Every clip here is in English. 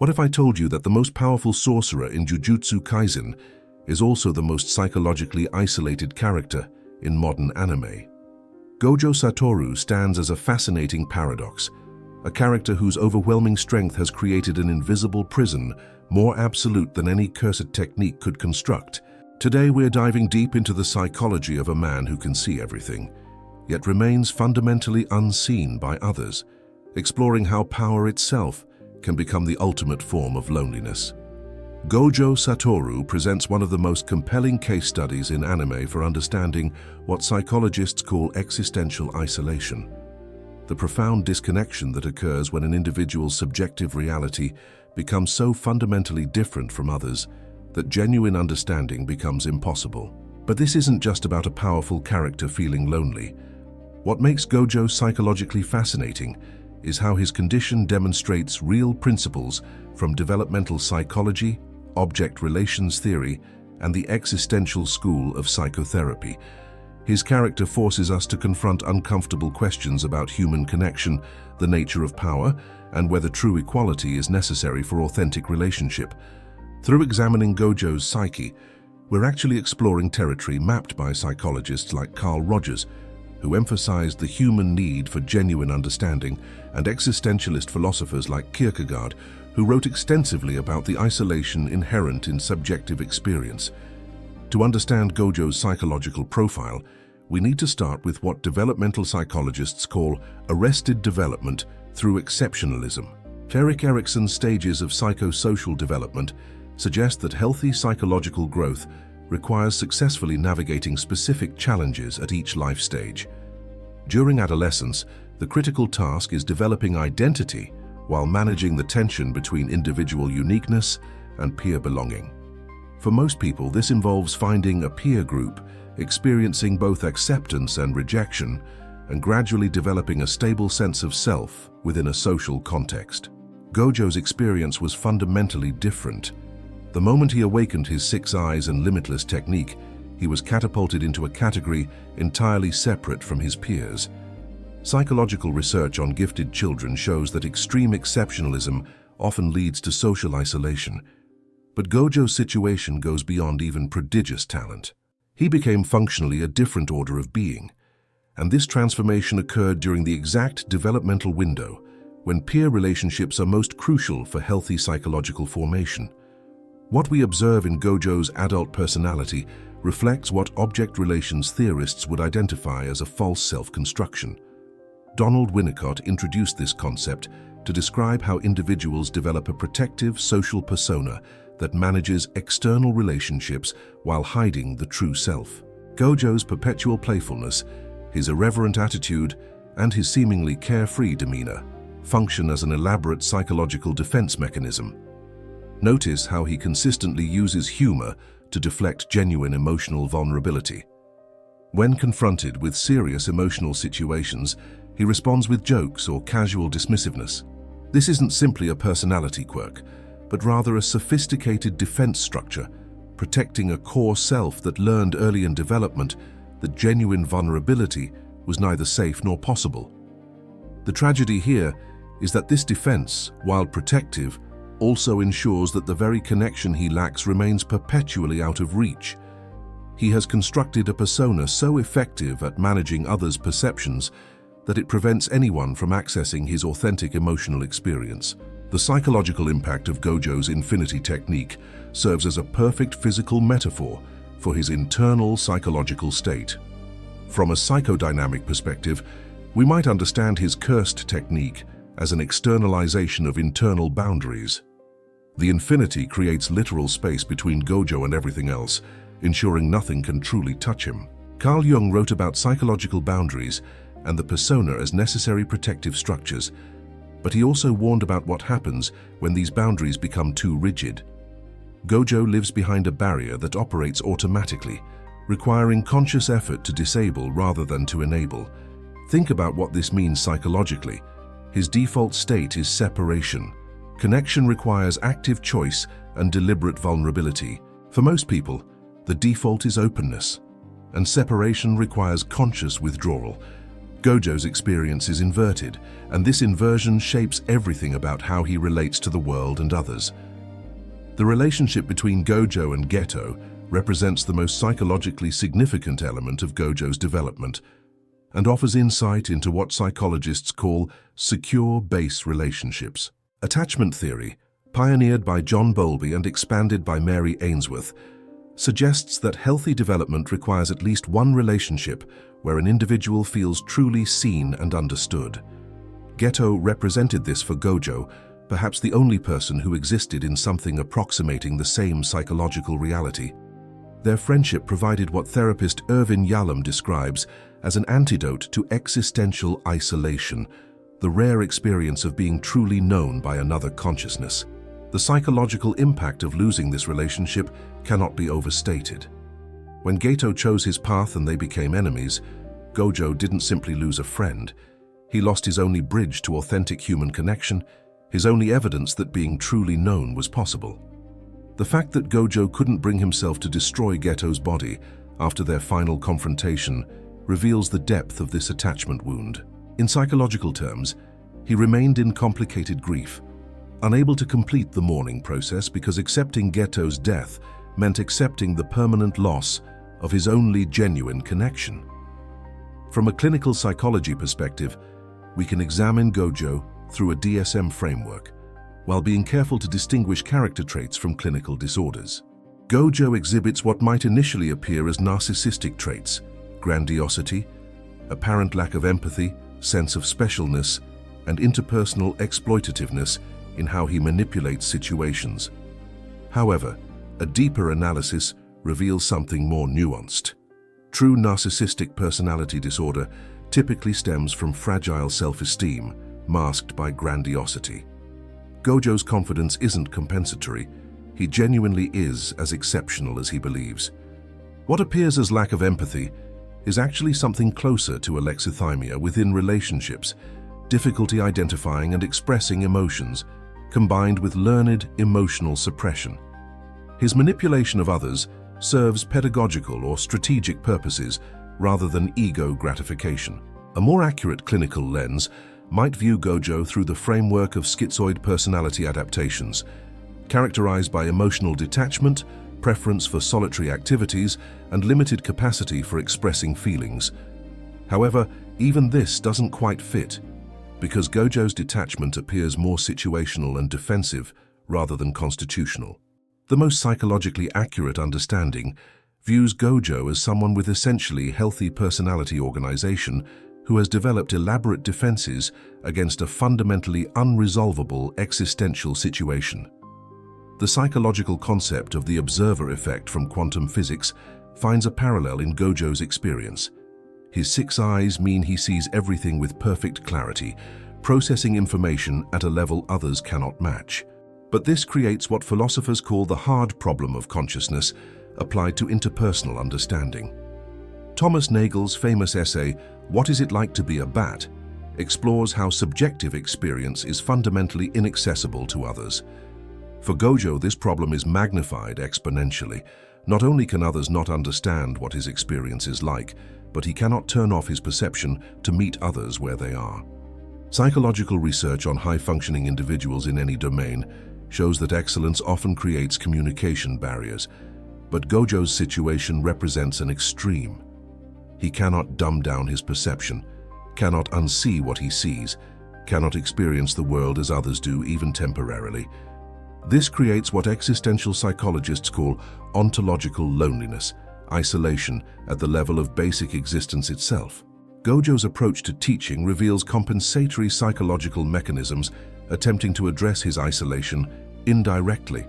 What if I told you that the most powerful sorcerer in Jujutsu Kaisen is also the most psychologically isolated character in modern anime? Gojo Satoru stands as a fascinating paradox, a character whose overwhelming strength has created an invisible prison more absolute than any cursed technique could construct. Today we're diving deep into the psychology of a man who can see everything, yet remains fundamentally unseen by others, exploring how power itself can become the ultimate form of loneliness. Gojo Satoru presents one of the most compelling case studies in anime for understanding what psychologists call existential isolation, the profound disconnection that occurs when an individual's subjective reality becomes so fundamentally different from others that genuine understanding becomes impossible. But this isn't just about a powerful character feeling lonely. What makes Gojo psychologically fascinating is how his condition demonstrates real principles from developmental psychology, object relations theory, and the existential school of psychotherapy. His character forces us to confront uncomfortable questions about human connection, the nature of power, and whether true equality is necessary for authentic relationship. Through examining Gojo's psyche, we're actually exploring territory mapped by psychologists like Carl Rogers, who emphasized the human need for genuine understanding, and existentialist philosophers like Kierkegaard, who wrote extensively about the isolation inherent in subjective experience. To understand Gojo's psychological profile, we need to start with what developmental psychologists call arrested development through exceptionalism. Erik Erikson's stages of psychosocial development suggest that healthy psychological growth requires successfully navigating specific challenges at each life stage. During adolescence, the critical task is developing identity while managing the tension between individual uniqueness and peer belonging. For most people, this involves finding a peer group, experiencing both acceptance and rejection, and gradually developing a stable sense of self within a social context. Gojo's experience was fundamentally different. The moment he awakened his six eyes and limitless technique, he was catapulted into a category entirely separate from his peers. Psychological research on gifted children shows that extreme exceptionalism often leads to social isolation. But Gojo's situation goes beyond even prodigious talent. He became functionally a different order of being, and this transformation occurred during the exact developmental window when peer relationships are most crucial for healthy psychological formation. What we observe in Gojo's adult personality reflects what object relations theorists would identify as a false self-construction. Donald Winnicott introduced this concept to describe how individuals develop a protective social persona that manages external relationships while hiding the true self. Gojo's perpetual playfulness, his irreverent attitude, and his seemingly carefree demeanor function as an elaborate psychological defense mechanism. Notice how he consistently uses humor to deflect genuine emotional vulnerability. When confronted with serious emotional situations, he responds with jokes or casual dismissiveness. This isn't simply a personality quirk, but rather a sophisticated defense structure, protecting a core self that learned early in development that genuine vulnerability was neither safe nor possible. The tragedy here is that this defense, while protective, also ensures that the very connection he lacks remains perpetually out of reach. He has constructed a persona so effective at managing others' perceptions that it prevents anyone from accessing his authentic emotional experience. The psychological impact of Gojo's infinity technique serves as a perfect physical metaphor for his internal psychological state. From a psychodynamic perspective, we might understand his cursed technique as an externalization of internal boundaries. The infinity creates literal space between Gojo and everything else, ensuring nothing can truly touch him. Carl Jung wrote about psychological boundaries and the persona as necessary protective structures, but he also warned about what happens when these boundaries become too rigid. Gojo lives behind a barrier that operates automatically, requiring conscious effort to disable rather than to enable. Think about what this means psychologically. His default state is separation. Connection requires active choice and deliberate vulnerability. For most people, the default is openness, and separation requires conscious withdrawal. Gojo's experience is inverted, and this inversion shapes everything about how he relates to the world and others. The relationship between Gojo and Geto represents the most psychologically significant element of Gojo's development and offers insight into what psychologists call secure base relationships. Attachment theory, pioneered by John Bowlby and expanded by Mary Ainsworth, suggests that healthy development requires at least one relationship where an individual feels truly seen and understood. Geto represented this for Gojo, perhaps the only person who existed in something approximating the same psychological reality. Their friendship provided what therapist Irvin Yalom describes as an antidote to existential isolation, the rare experience of being truly known by another consciousness. The psychological impact of losing this relationship cannot be overstated. When Geto chose his path and they became enemies, Gojo didn't simply lose a friend. He lost his only bridge to authentic human connection, his only evidence that being truly known was possible. The fact that Gojo couldn't bring himself to destroy Geto's body after their final confrontation reveals the depth of this attachment wound. In psychological terms, he remained in complicated grief, unable to complete the mourning process because accepting Geto's death meant accepting the permanent loss of his only genuine connection. From a clinical psychology perspective, we can examine Gojo through a DSM framework, while being careful to distinguish character traits from clinical disorders. Gojo exhibits what might initially appear as narcissistic traits: grandiosity, apparent lack of empathy, sense of specialness, and interpersonal exploitativeness in how he manipulates situations. However, a deeper analysis reveals something more nuanced. True narcissistic personality disorder typically stems from fragile self-esteem, masked by grandiosity. Gojo's confidence isn't compensatory. He genuinely is as exceptional as he believes. What appears as lack of empathy is actually something closer to alexithymia within relationships, difficulty identifying and expressing emotions, combined with learned emotional suppression. His manipulation of others serves pedagogical or strategic purposes rather than ego gratification. A more accurate clinical lens might view Gojo through the framework of schizoid personality adaptations, characterized by emotional detachment, preference for solitary activities, and limited capacity for expressing feelings. However, even this doesn't quite fit, because Gojo's detachment appears more situational and defensive rather than constitutional. The most psychologically accurate understanding views Gojo as someone with essentially healthy personality organization who has developed elaborate defenses against a fundamentally unresolvable existential situation. The psychological concept of the observer effect from quantum physics finds a parallel in Gojo's experience. His 6 eyes mean he sees everything with perfect clarity, processing information at a level others cannot match. But this creates what philosophers call the hard problem of consciousness, applied to interpersonal understanding. Thomas Nagel's famous essay, "What is it like to be a bat?" explores how subjective experience is fundamentally inaccessible to others. For Gojo, this problem is magnified exponentially. Not only can others not understand what his experience is like, but he cannot turn off his perception to meet others where they are. Psychological research on high-functioning individuals in any domain shows that excellence often creates communication barriers, but Gojo's situation represents an extreme. He cannot dumb down his perception, cannot unsee what he sees, cannot experience the world as others do, even temporarily. This creates what existential psychologists call ontological loneliness, isolation at the level of basic existence itself. Gojo's approach to teaching reveals compensatory psychological mechanisms attempting to address his isolation indirectly.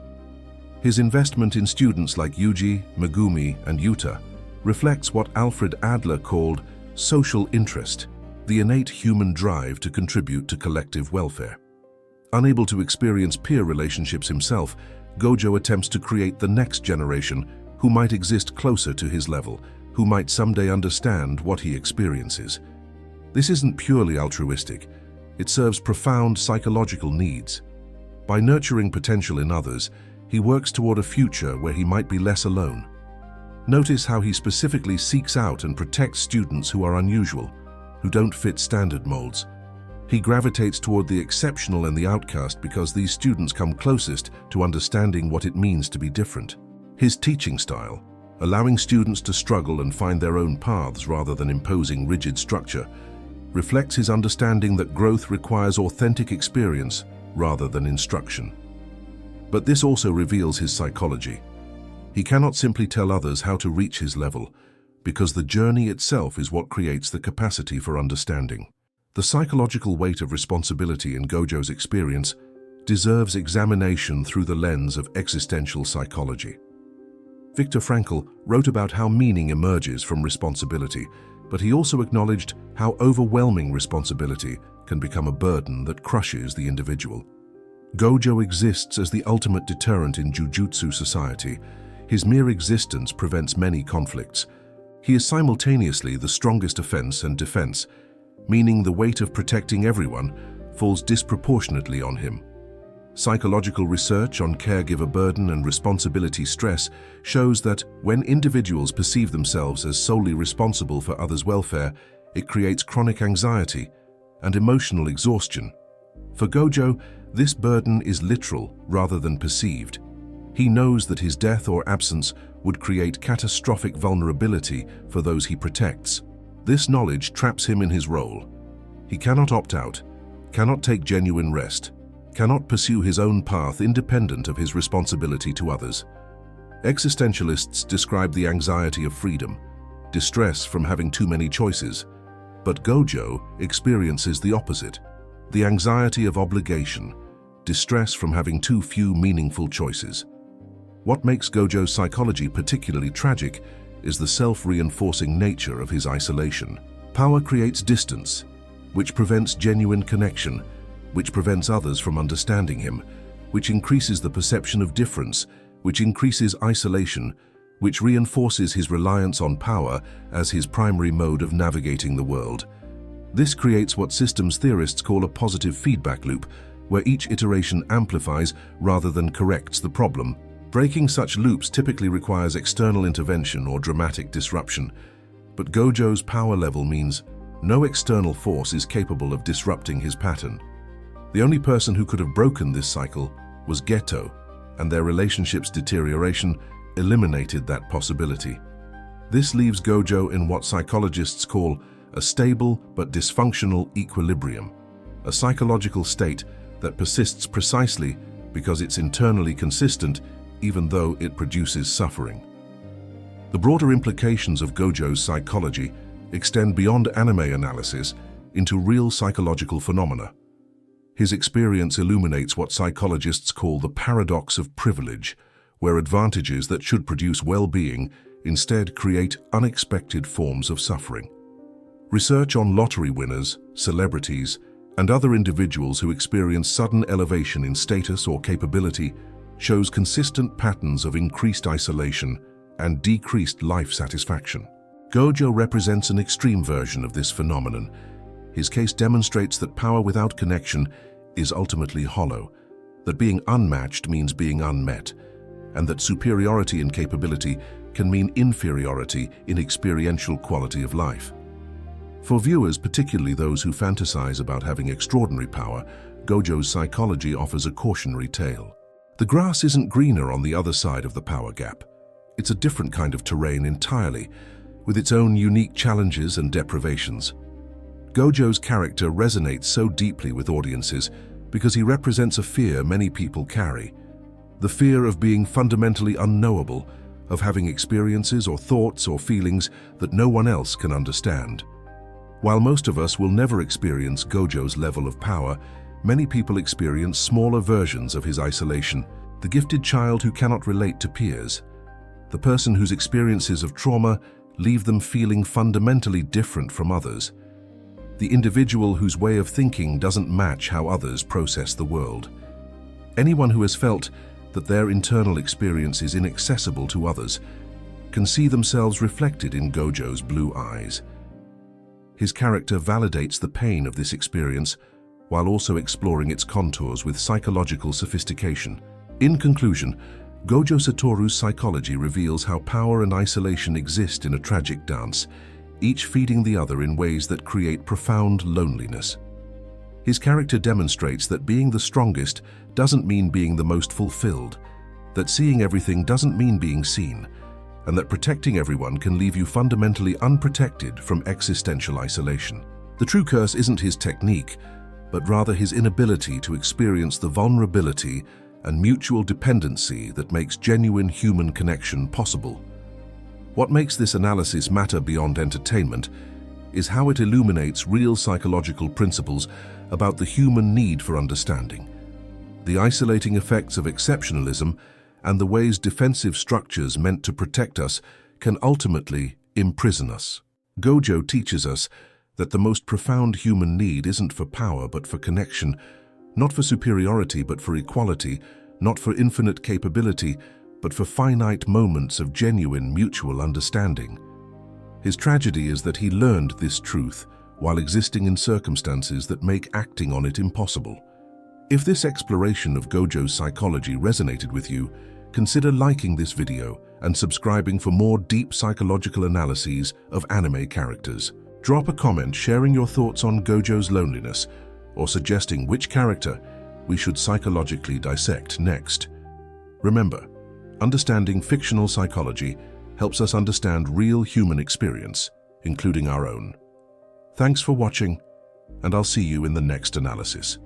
His investment in students like Yuji, Megumi, and Yuta reflects what Alfred Adler called social interest, the innate human drive to contribute to collective welfare. Unable to experience peer relationships himself, Gojo attempts to create the next generation who might exist closer to his level, who might someday understand what he experiences. This isn't purely altruistic. It serves profound psychological needs. By nurturing potential in others, he works toward a future where he might be less alone. Notice how he specifically seeks out and protects students who are unusual, who don't fit standard molds. He gravitates toward the exceptional and the outcast because these students come closest to understanding what it means to be different. His teaching style, allowing students to struggle and find their own paths rather than imposing rigid structure, reflects his understanding that growth requires authentic experience rather than instruction. But this also reveals his psychology. He cannot simply tell others how to reach his level, because the journey itself is what creates the capacity for understanding. The psychological weight of responsibility in Gojo's experience deserves examination through the lens of existential psychology. Viktor Frankl wrote about how meaning emerges from responsibility, but he also acknowledged how overwhelming responsibility can become a burden that crushes the individual. Gojo exists as the ultimate deterrent in Jujutsu society. His mere existence prevents many conflicts. He is simultaneously the strongest offense and defense, meaning the weight of protecting everyone falls disproportionately on him. Psychological research on caregiver burden and responsibility stress shows that when individuals perceive themselves as solely responsible for others' welfare, it creates chronic anxiety and emotional exhaustion. For Gojo, this burden is literal rather than perceived. He knows that his death or absence would create catastrophic vulnerability for those he protects. This knowledge traps him in his role. He cannot opt out, cannot take genuine rest, cannot pursue his own path independent of his responsibility to others. Existentialists describe the anxiety of freedom, distress from having too many choices, but Gojo experiences the opposite, the anxiety of obligation, distress from having too few meaningful choices. What makes Gojo's psychology particularly tragic is the self-reinforcing nature of his isolation. Power creates distance, which prevents genuine connection, which prevents others from understanding him, which increases the perception of difference, which increases isolation, which reinforces his reliance on power as his primary mode of navigating the world. This creates what systems theorists call a positive feedback loop, where each iteration amplifies rather than corrects the problem. Breaking such loops typically requires external intervention or dramatic disruption, but Gojo's power level means no external force is capable of disrupting his pattern. The only person who could have broken this cycle was Geto, and their relationship's deterioration eliminated that possibility. This leaves Gojo in what psychologists call a stable but dysfunctional equilibrium, a psychological state that persists precisely because it's internally consistent even though it produces suffering. The broader implications of Gojo's psychology extend beyond anime analysis into real psychological phenomena. His experience illuminates what psychologists call the paradox of privilege, where advantages that should produce well-being instead create unexpected forms of suffering. Research on lottery winners, celebrities, and other individuals who experience sudden elevation in status or capability shows consistent patterns of increased isolation and decreased life satisfaction. Gojo represents an extreme version of this phenomenon. His case demonstrates that power without connection is ultimately hollow, that being unmatched means being unmet, and that superiority in capability can mean inferiority in experiential quality of life. For viewers, particularly those who fantasize about having extraordinary power, Gojo's psychology offers a cautionary tale. The grass isn't greener on the other side of the power gap. It's a different kind of terrain entirely, with its own unique challenges and deprivations. Gojo's character resonates so deeply with audiences because he represents a fear many people carry, the fear of being fundamentally unknowable, of having experiences or thoughts or feelings that no one else can understand. While most of us will never experience Gojo's level of power, many people experience smaller versions of his isolation, the gifted child who cannot relate to peers, the person whose experiences of trauma leave them feeling fundamentally different from others, the individual whose way of thinking doesn't match how others process the world. Anyone who has felt that their internal experience is inaccessible to others can see themselves reflected in Gojo's blue eyes. His character validates the pain of this experience while also exploring its contours with psychological sophistication. In conclusion, Gojo Satoru's psychology reveals how power and isolation exist in a tragic dance, each feeding the other in ways that create profound loneliness. His character demonstrates that being the strongest doesn't mean being the most fulfilled, that seeing everything doesn't mean being seen, and that protecting everyone can leave you fundamentally unprotected from existential isolation. The true curse isn't his technique, but rather his inability to experience the vulnerability and mutual dependency that makes genuine human connection possible. What makes this analysis matter beyond entertainment is how it illuminates real psychological principles about the human need for understanding, the isolating effects of exceptionalism, and the ways defensive structures meant to protect us can ultimately imprison us. Gojo teaches us that the most profound human need isn't for power but for connection, not for superiority but for equality, not for infinite capability but for finite moments of genuine mutual understanding. His tragedy is that he learned this truth while existing in circumstances that make acting on it impossible. If this exploration of Gojo's psychology resonated with you, consider liking this video and subscribing for more deep psychological analyses of anime characters. Drop a comment sharing your thoughts on Gojo's loneliness or suggesting which character we should psychologically dissect next. Remember, understanding fictional psychology helps us understand real human experience, including our own. Thanks for watching, and I'll see you in the next analysis.